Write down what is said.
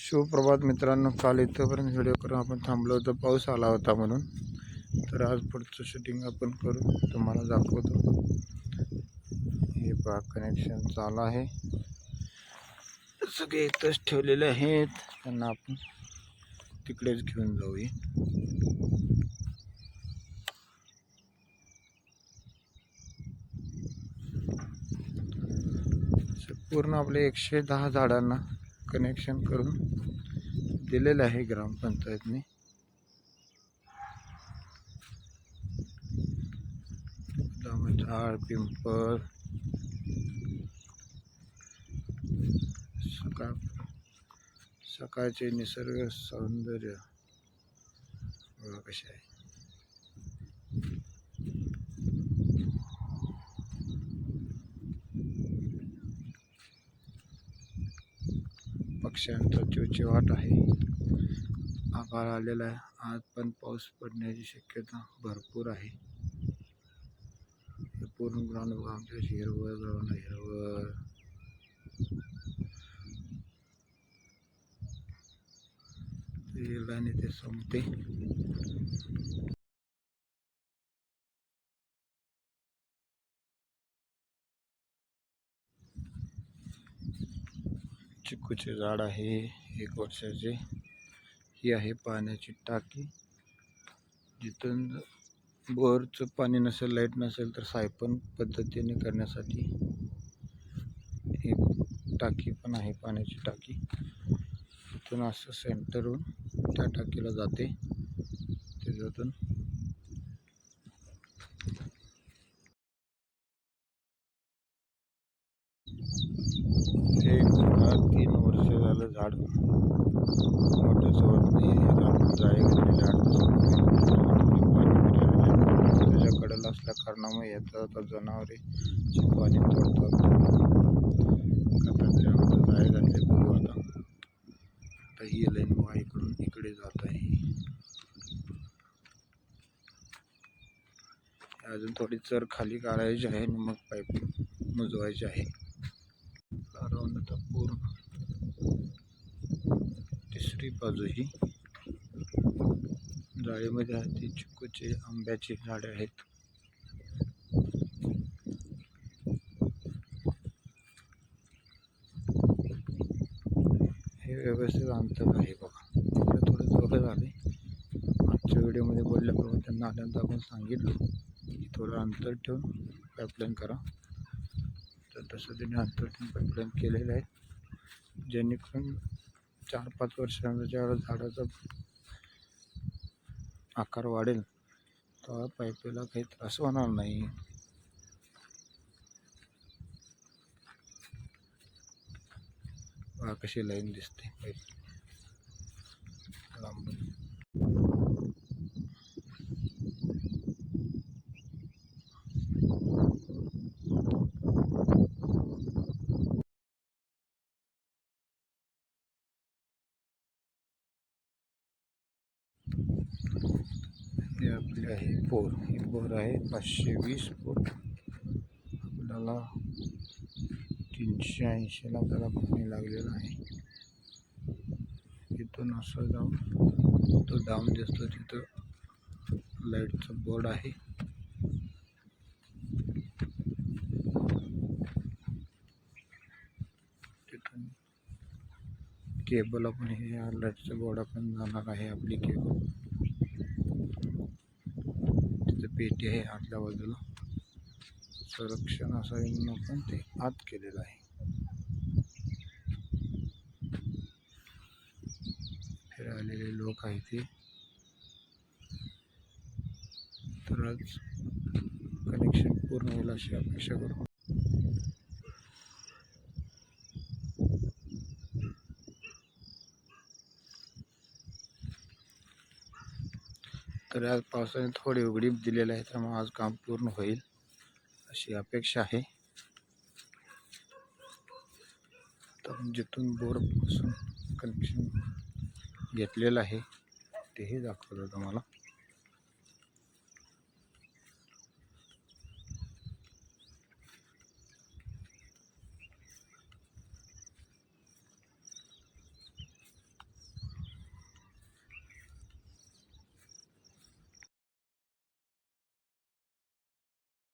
सुप्रभात मित्रांनो, काल इथपर्यंत व्हिडिओ करून आपण थांबलो होतो, पाऊस आला होता म्हणून. तर आज पुढचं शूटिंग आपण करू, तुम्हाला दाखवतो. हे पहा, कनेक्शन चालू आहे. सगळे इथंच ठेवलेले आहेत, त्यांना आपण तिकडेच घेऊन जाऊया. पूर्ण आपले 110 झाडांना कनेक्शन करून दिलेलं आहे ग्रामपंचायतने. झाड, पिंपळ, सकाळचे निसर्ग सौंदर्य बघा कसे आहे. पक्ष्यांचा चिवचिवाट आहे. आभाळ आलेला आहे. आज पण पाऊस पडण्याची शक्यता भरपूर आहे. पूर्ण ग्राउंड बघा, आमच्या हिरवळ ग्राउंड आहे. हिरवळ आणि ते संपते. चिकूचे झाड आहे 1 वर्षाचे. ही आहे पाण्याची टाकी. जिथून बोरचं पाणी नसेल, लाईट नसेल, तर सायपन पद्धतीने करण्यासाठी ही टाकी पण आहे, पाण्याची टाकी. तिथून असं सेंटरहून त्या टाकीला जाते. त्याच्यातून एक 3 वर्ष झालं झाड मोठंच होत नाही. जाळे घातलेले 8 त्याच्या कडेला असल्या कारणामुळे येतात जनावरे पाणी तोडतात. आता त्यामध्ये जाळे घातले बघू. आता ही लाईन बघा इकडून इकडे जात आहे. अजून थोडी चर खाली काढायची आहे आणि मग पाईप मुजवायची आहे. राऊंड आता पूर्ण तिसरी बाजू ही जाळीमध्ये आहे. ती चिकूचे, आंब्याची झाडे आहेत. हे व्यवस्थित अंतर आहे बघा. थोडं जोरं झाले. आजच्या व्हिडिओमध्ये बोलल्याप्रमाणे त्यांना आल्यानंतर आपण सांगितलं की थोडं अंतर ठेवून पाईपलाईन करा. तर तसं त्यांनी अंतर ठेवून पाईपलाईन केलेलं आहे, जेणेकरून 4-5 वर्षांचा ज्यावेळेस झाडाचा आकार वाढेल तेव्हा पाईपला काही त्रास होणार नाही. बघा कशी लाईन दिसते पाईप लांबून. हे आपले आहे बोर. ही बोर आहे 520 फूट. आपल्याला 380ला त्याला पाणी लागलेलं आहे. इथून असं जाऊन तो डाऊन दिसतो, तिथं लाईटचा बोर्ड आहे. तिथून केबल आपण हे लाईटचा बोर्ड आपण जाणार आहे. आपली केबल तिथं पेटी आहे आतल्या बाजूला. संरक्षण असावं आपण ते आत केलेलं आहे. फिरायलेले लोक आहेत ते. तर आज कनेक्शन पूर्ण होईल अशी अपेक्षा करू. तर आज पावसाने थोडी उघडीप दिलेली आहे, त्यामुळे आज काम पूर्ण होईल अशी अपेक्षा आहे. तर जिथून बोरपासून कनेक्शन घेतलेलं आहे तेही दाखवतो तुम्हाला.